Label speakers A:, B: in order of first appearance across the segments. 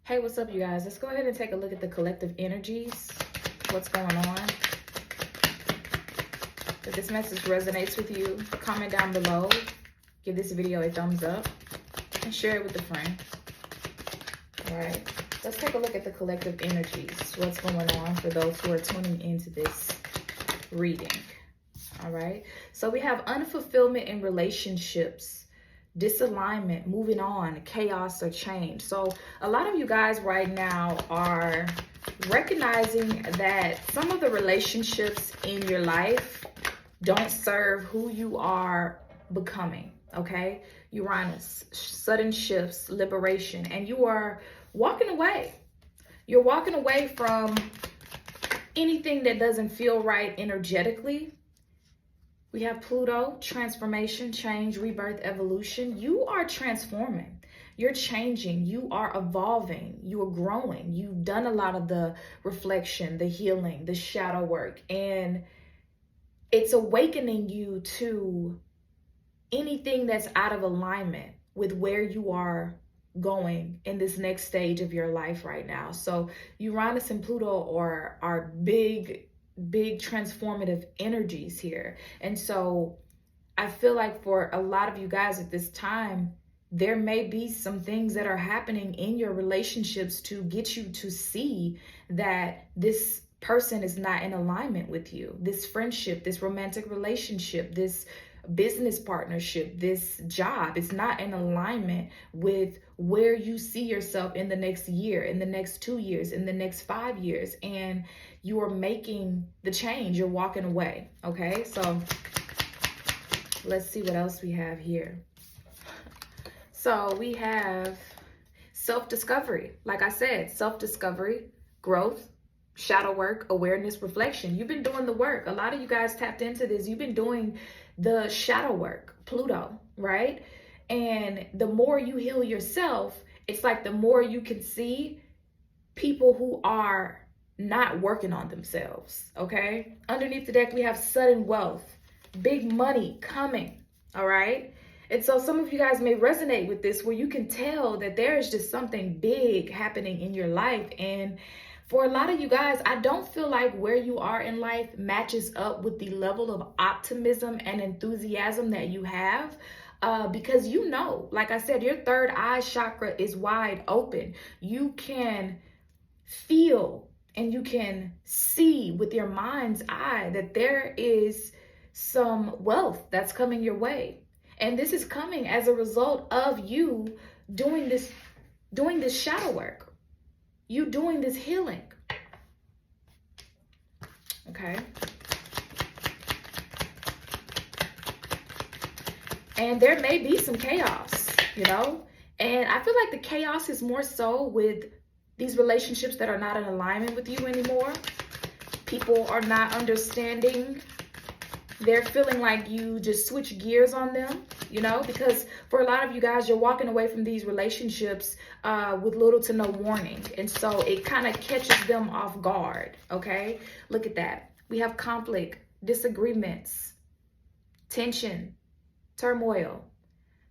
A: Hey, what's up, you guys? Let's go ahead and take a look at the collective energies. What's going on? If this message resonates with you, comment down below. Give this video a thumbs up and share it with a friend. All right, let's take a look at the collective energies. What's going on for those who are tuning into this reading. All right, so we have unfulfillment in relationships, disalignment, moving on, chaos or change. So a lot of you guys right now are recognizing that some of the relationships in your life don't serve who you are becoming. Okay, Uranus, sudden shifts, liberation, and you are walking away. You're walking away from anything that doesn't feel right energetically. We have Pluto, transformation, change, rebirth, evolution. You are transforming. You're changing. You are evolving. You are growing. You've done a lot of the reflection, the healing, the shadow work, and it's awakening you to anything that's out of alignment with where you are going in this next stage of your life right now. So Uranus and Pluto are big transformative energies here. And so I feel like for a lot of you guys at this time, there may be some things that are happening in your relationships to get you to see that this person is not in alignment with you. This friendship, this romantic relationship, this business partnership, this job is not in alignment with where you see yourself in the next year, in the next 2 years, in the next 5 years, and you are making the change. You're walking away. Okay, so let's see what else we have here. So we have self-discovery. Like I said, self-discovery, growth, shadow work, awareness, reflection. You've been doing the work. A lot of you guys tapped into this. You've been doing the shadow work, Pluto, right? And the more you heal yourself, it's like the more you can see people who are not working on themselves, okay? Underneath the deck, we have sudden wealth, big money coming, all right? And so some of you guys may resonate with this, where you can tell that there is just something big happening in your life. And for a lot of you guys, I don't feel like where you are in life matches up with the level of optimism and enthusiasm that you have. Because you know, like I said, your third eye chakra is wide open. You can feel and you can see with your mind's eye that there is some wealth that's coming your way. And this is coming as a result of you doing this shadow work. You doing this healing. Okay. And there may be some chaos, you know, and I feel like the chaos is more so with these relationships that are not in alignment with you anymore. People are not understanding. They're feeling like you just switch gears on them, you know, because for a lot of you guys, you're walking away from these relationships with little to no warning. And so it kind of catches them off guard. Okay, look at that. We have conflict, disagreements, tension, turmoil.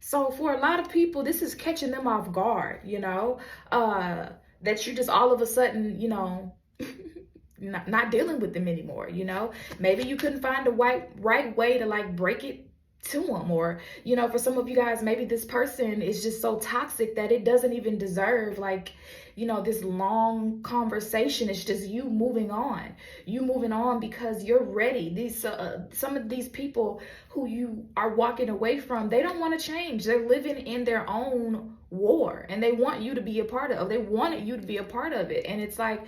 A: So for a lot of people, this is catching them off guard, you know, that you just all of a sudden, you know, not dealing with them anymore, you know. Maybe you couldn't find the right way to like break it to them, or you know, for some of you guys, maybe this person is just so toxic that it doesn't even deserve like, you know, this long conversation. It's just you moving on because you're ready. These some of these people who you are walking away from, they don't want to change. They're living in their own war, and they want you to be a part of. They wanted you to be a part of it, and it's like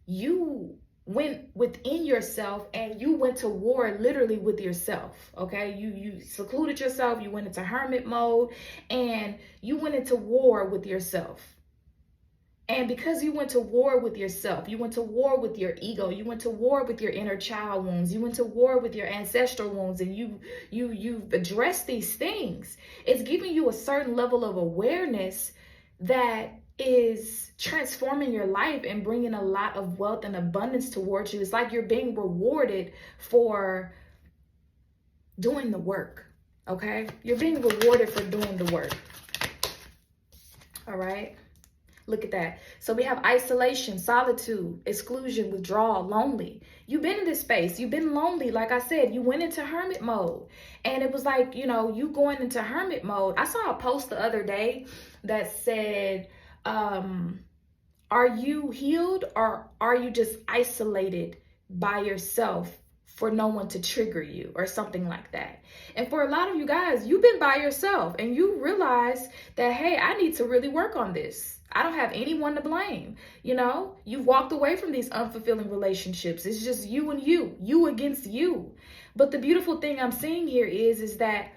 A: you went within yourself and you went to war literally with yourself. Okay, you secluded yourself, you went into hermit mode, and you went into war with yourself. And because you went to war with yourself, you went to war with your ego, you went to war with your inner child wounds, you went to war with your ancestral wounds, and you've addressed these things. It's giving you a certain level of awareness that is transforming your life and bringing a lot of wealth and abundance towards you. It's like you're being rewarded for doing the work. Okay, you're being rewarded for doing the work. All right. Look at that. So we have isolation, solitude, exclusion, withdrawal, lonely. You've been in this space. You've been lonely. Like I said, you went into hermit mode. And it was like, you know, you going into hermit mode. I saw a post the other day that said, are you healed or are you just isolated by yourself for no one to trigger you or something like that? And for a lot of you guys, you've been by yourself and you realize that, hey, I need to really work on this. I don't have anyone to blame. You know, you've walked away from these unfulfilling relationships. It's just you and you against you. But the beautiful thing I'm seeing here is that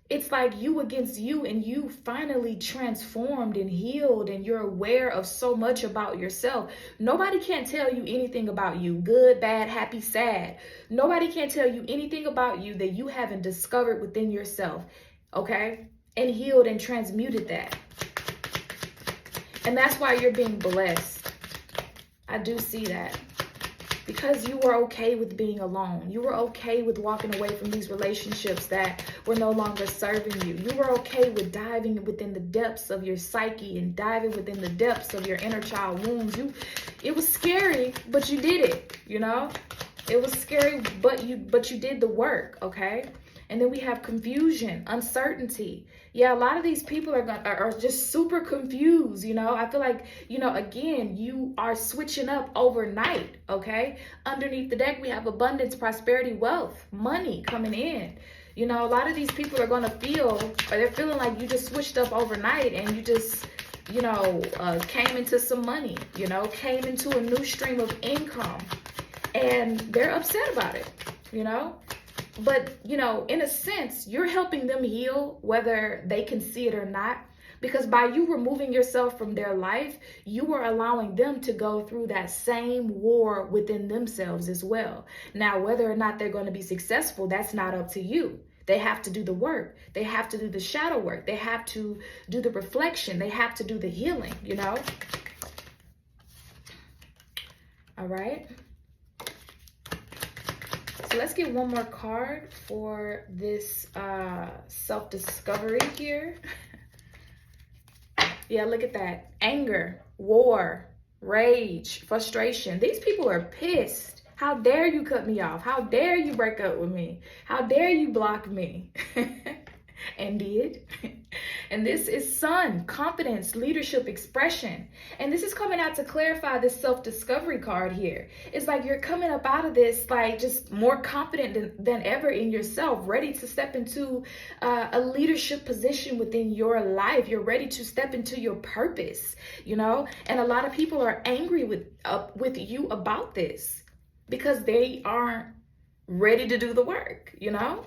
A: it's like you against you, and you finally transformed and healed, and you're aware of so much about yourself. Nobody can tell you anything about you, good, bad, happy, sad. Nobody can tell you anything about you that you haven't discovered within yourself, okay? And healed and transmuted that. And that's why you're being blessed. I do see that. Because you were okay with being alone. You were okay with walking away from these relationships that were no longer serving you. You were okay with diving within the depths of your psyche and diving within the depths of your inner child wounds. It was scary, but you did it, you know? It was scary, but you did the work, okay? And then we have confusion, uncertainty. Yeah, a lot of these people are just super confused, you know. I feel like, you know, again, you are switching up overnight, okay? Underneath the deck, we have abundance, prosperity, wealth, money coming in. You know, a lot of these people are going to feel, or they're feeling like you just switched up overnight and you just, you know, came into some money, you know, came into a new stream of income. And they're upset about it, you know. But, you know, in a sense, you're helping them heal, whether they can see it or not, because by you removing yourself from their life, you are allowing them to go through that same war within themselves as well. Now, whether or not they're going to be successful, that's not up to you. They have to do the work. They have to do the shadow work. They have to do the reflection. They have to do the healing, you know. All right. So let's get one more card for this self-discovery here. Yeah, look at that. Anger, war, rage, frustration. These people are pissed. How dare you cut me off? How dare you break up with me? How dare you block me? And did. And this is Sun, confidence, leadership, expression. And this is coming out to clarify this self-discovery card here. It's like you're coming up out of this like just more confident than ever in yourself, ready to step into a leadership position within your life. You're ready to step into your purpose, you know? And a lot of people are angry with you about this because they aren't ready to do the work, you know?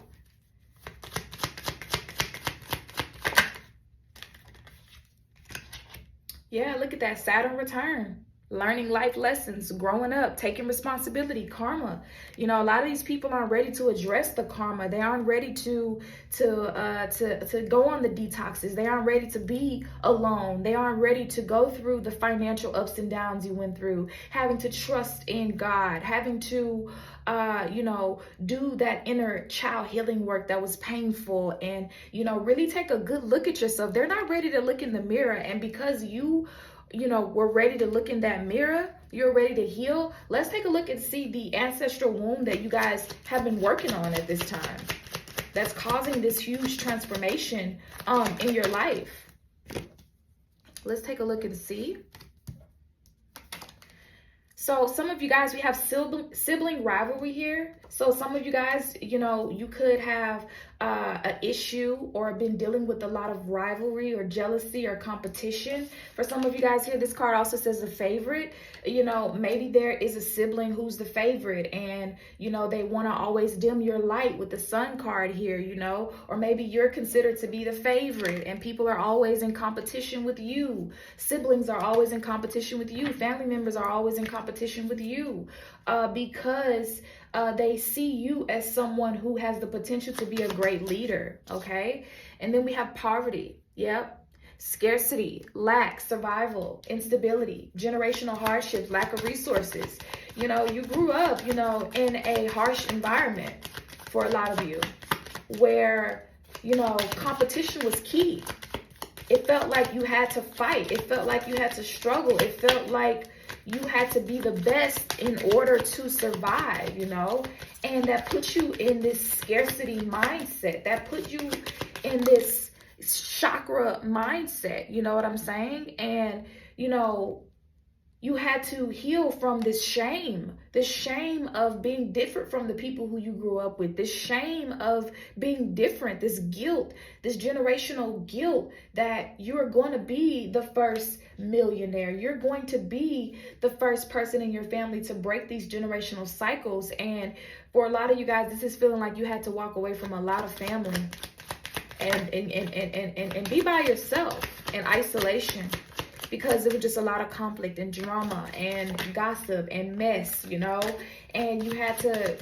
A: Yeah, look at that. Saturn return, learning life lessons, growing up, taking responsibility, karma. You know, a lot of these people aren't ready to address the karma. They aren't ready to go on the detoxes. They aren't ready to be alone. They aren't ready to go through the financial ups and downs you went through, having to trust in God, having to you know, do that inner child healing work that was painful, and, you know, really take a good look at yourself. They're not ready to look in the mirror. And because you know, were ready to look in that mirror, you're ready to heal. Let's take a look and see the ancestral womb that you guys have been working on at this time. That's causing this huge transformation in your life. Let's take a look and see. So some of you guys, we have sibling rivalry here. So some of you guys, you know, you could have an issue or been dealing with a lot of rivalry or jealousy or competition. For some of you guys here, this card also says a favorite. You know, maybe there is a sibling who's the favorite and, you know, they want to always dim your light with the Sun card here, you know, or maybe you're considered to be the favorite and people are always in competition with you. Siblings are always in competition with you. Family members are always in competition with you because they see you as someone who has the potential to be a great leader, okay? And then we have poverty, yep. Scarcity, lack, survival, instability, generational hardships, lack of resources. You know, you grew up, you know, in a harsh environment for a lot of you where, you know, competition was key. It felt like you had to fight. It felt like you had to struggle. It felt like you had to be the best in order to survive, you know? And that put you in this scarcity mindset. That put you in this chakra mindset, you know what I'm saying? And, you know, you had to heal from this shame of being different from the people who you grew up with, this shame of being different, this guilt, this generational guilt that you are going to be the first millionaire. You're going to be the first person in your family to break these generational cycles. And for a lot of you guys, this is feeling like you had to walk away from a lot of family and be by yourself in isolation, because there was just a lot of conflict and drama and gossip and mess, you know, and you had to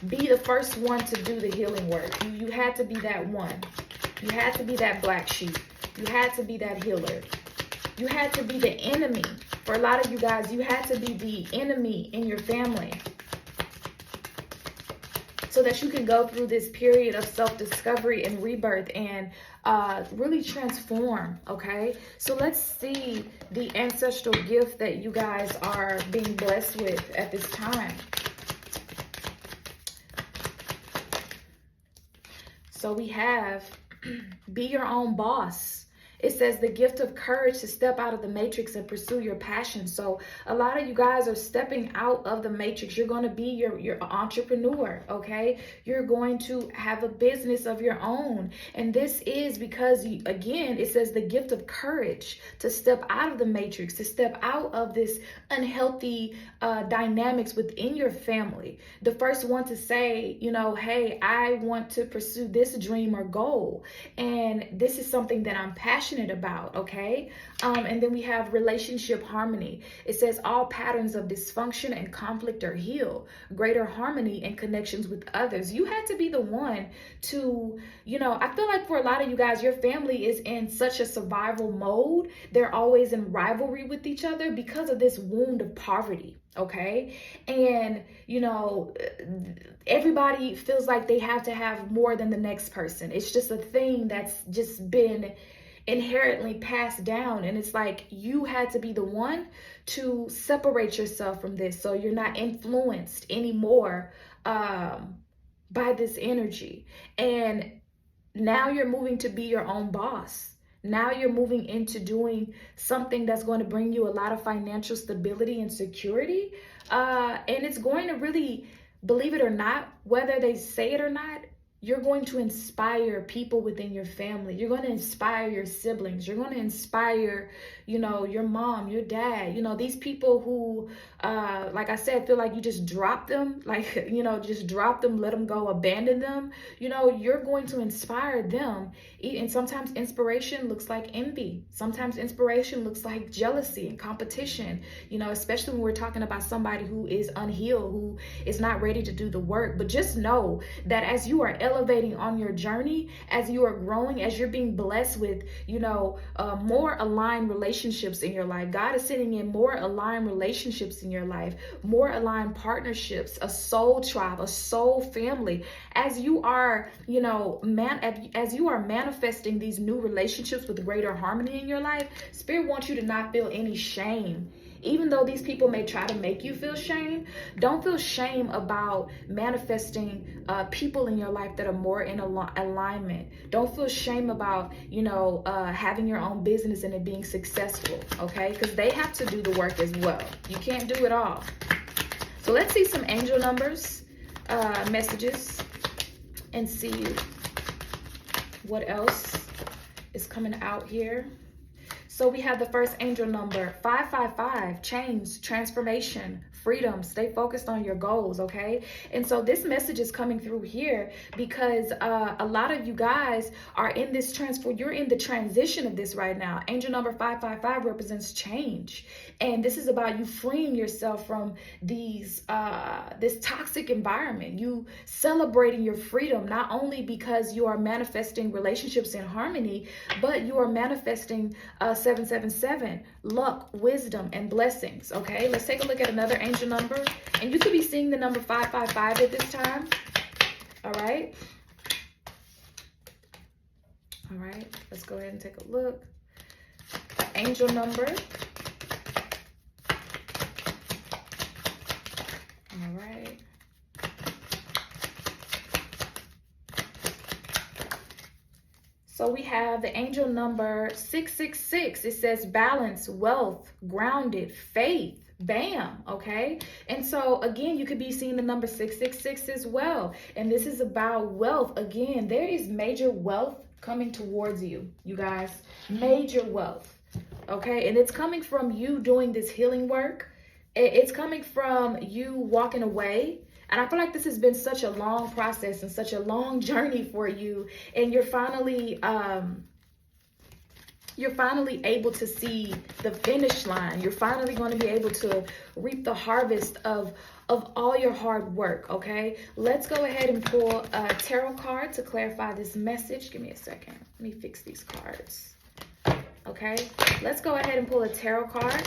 A: be the first one to do the healing work. You had to be that one. You had to be that black sheep. You had to be that healer. You had to be the enemy. For a lot of you guys, you had to be the enemy in your family, so that you can go through this period of self-discovery and rebirth and really transform, okay? So let's see the ancestral gift that you guys are being blessed with at this time. So we have, be your own boss. It says the gift of courage to step out of the matrix and pursue your passion. So a lot of you guys are stepping out of the matrix. You're going to be your entrepreneur, okay? You're going to have a business of your own. And this is because, again, it says the gift of courage to step out of the matrix, to step out of this unhealthy dynamics within your family. The first one to say, you know, hey, I want to pursue this dream or goal. And this is something that I'm passionate about, okay? And then we have relationship harmony. It says all patterns of dysfunction and conflict are healed. Greater harmony and connections with others. You had to be the one to, you know, I feel like for a lot of you guys, your family is in such a survival mode. They're always in rivalry with each other because of this wound of poverty, okay? And, you know, everybody feels like they have to have more than the next person. It's just a thing that's just been inherently passed down, and it's like you had to be the one to separate yourself from this, so you're not influenced anymore by this energy. And now you're moving to be your own boss. Now you're moving into doing something that's going to bring you a lot of financial stability and security, and it's going to really, believe it or not, whether they say it or not, you're going to inspire people within your family. You're going to inspire your siblings. You're going to inspire, you know, your mom, your dad, you know, these people who, like I said, feel like you just drop them, like, you know, just drop them, let them go, abandon them. You know, you're going to inspire them. And sometimes inspiration looks like envy. Sometimes inspiration looks like jealousy and competition, you know, especially when we're talking about somebody who is unhealed, who is not ready to do the work. But just know that as you are elevating on your journey, as you are growing, as you're being blessed with, you know, more aligned relationships in your life, God is sending in more aligned relationships in your life, more aligned partnerships, a soul tribe, a soul family. As you are, you know, as you are manifesting these new relationships with greater harmony in your life, Spirit wants you to not feel any shame. Even though these people may try to make you feel shame, don't feel shame about manifesting people in your life that are more in alignment. Don't feel shame about, you know, having your own business and it being successful, okay? Because they have to do the work as well. You can't do it all. So let's see some angel numbers, messages, and see what else is coming out here. So we have the first angel number, 555, change, transformation, freedom, stay focused on your goals, okay? And so this message is coming through here because a lot of you guys are in this you're in the transition of this right now. Angel number 555 represents change. And this is about you freeing yourself from these this toxic environment. You celebrating your freedom, not only because you are manifesting relationships in harmony, but you are manifesting 777, luck, wisdom, and blessings. Okay, let's take a look at another angel number. And you could be seeing the number 555 at this time. All right. All right, let's go ahead and take a look. angel number. All right. So we have the angel number 666. It says balance, wealth, grounded, faith. Bam. Okay. And so again, you could be seeing the number 666 as well. And this is about wealth. Again, there is major wealth coming towards you, you guys. Major wealth. Okay. And it's coming from you doing this healing work. It's coming from you walking away. And I feel like this has been such a long process and such a long journey for you. And you're finally able to see the finish line. You're finally going to be able to reap the harvest of all your hard work, okay? Let's go ahead and pull a tarot card to clarify this message. Give me a second. Let me fix these cards. Okay, let's go ahead and pull a tarot card.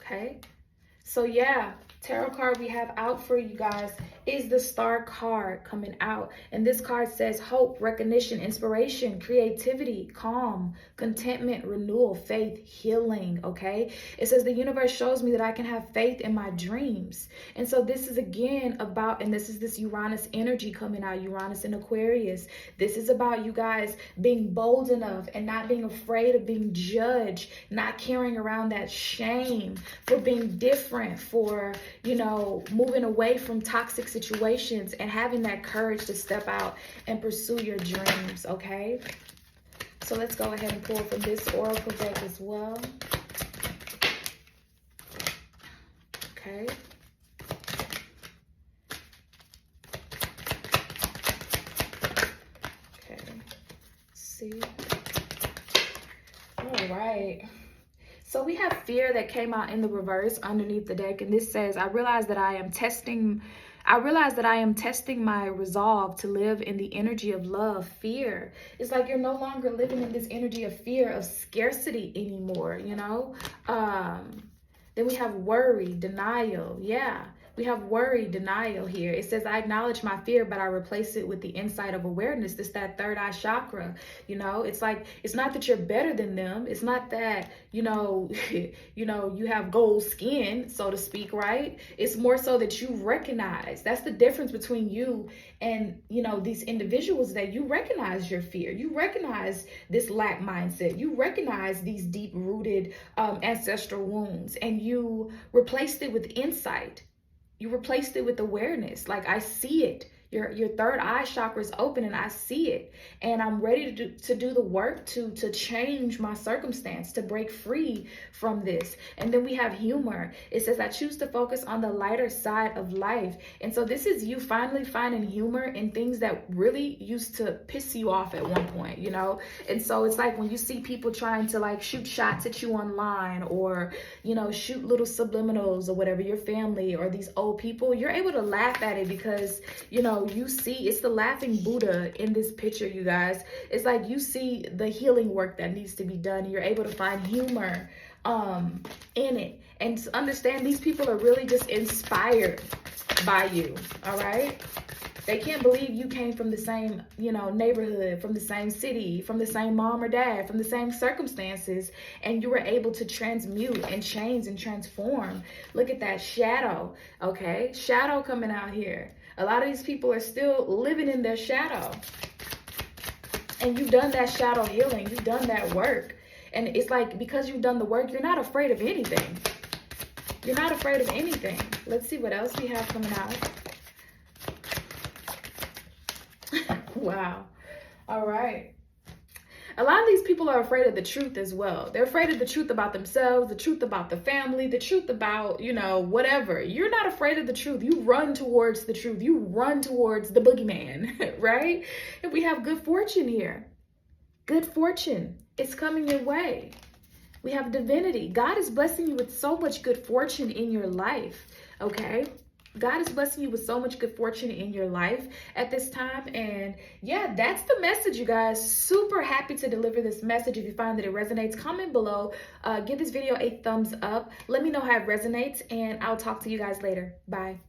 A: Okay, so yeah, tarot card we have out for you guys is the Star card coming out. And this card says hope, recognition, inspiration, creativity, calm, contentment, renewal, faith, healing, okay? It says the universe shows me that I can have faith in my dreams. And so this is again about, and this is this Uranus energy coming out, Uranus in Aquarius. This is about you guys being bold enough and not being afraid of being judged, not carrying around that shame for being different, for, you know, moving away from toxic situations and having that courage to step out and pursue your dreams, okay? So let's go ahead and pull from this oracle deck as well. Okay. Okay. See. All right. So we have fear that came out in the reverse underneath the deck. And this says, I realize that I am testing my resolve to live in the energy of love. Fear. It's like you're no longer living in this energy of fear, of scarcity anymore, you know? Then we have worry, denial. Yeah. We have worry, denial here. It says, I acknowledge my fear, but I replace it with the insight of awareness. It's that third eye chakra. You know, it's like, it's not that you're better than them. It's not that, you know, you have gold skin, so to speak, right? It's more so that you recognize. That's the difference between you and, you know, these individuals, that you recognize your fear. You recognize this lack mindset. You recognize these deep rooted ancestral wounds, and you replaced it with insight. You replaced it with awareness. Like, I see it. Your third eye chakra is open and I see it. And I'm ready to do the work to change my circumstance, to break free from this. And then we have humor. It says, I choose to focus on the lighter side of life. And so this is you finally finding humor in things that really used to piss you off at one point, you know? And so it's like when you see people trying to like shoot shots at you online, or, you know, shoot little subliminals or whatever, your family or these old people, you're able to laugh at it because, you know, you see, it's the laughing Buddha in this picture, you guys. It's like you see the healing work that needs to be done, and you're able to find humor in it, and to understand these people are really just inspired by you. All right, they can't believe you came from the same, you know, neighborhood, from the same city, from the same mom or dad, from the same circumstances, and you were able to transmute and change and transform. Look at that shadow. Okay, shadow coming out here. A lot of these people are still living in their shadow. And you've done that shadow healing. You've done that work. And it's like, because you've done the work, you're not afraid of anything. You're not afraid of anything. Let's see what else we have coming out. Wow. All right. A lot of these people are afraid of the truth as well. They're afraid of the truth about themselves, the truth about the family, the truth about, you know, whatever. You're not afraid of the truth. You run towards the truth. You run towards the boogeyman, right? And we have good fortune here. Good fortune. It's coming your way. We have divinity. God is blessing you with so much good fortune in your life, okay? God is blessing you with so much good fortune in your life at this time. And yeah, that's the message, you guys. Super happy to deliver this message. If you find that it resonates, comment below. Give this video a thumbs up. Let me know how it resonates, and I'll talk to you guys later. Bye.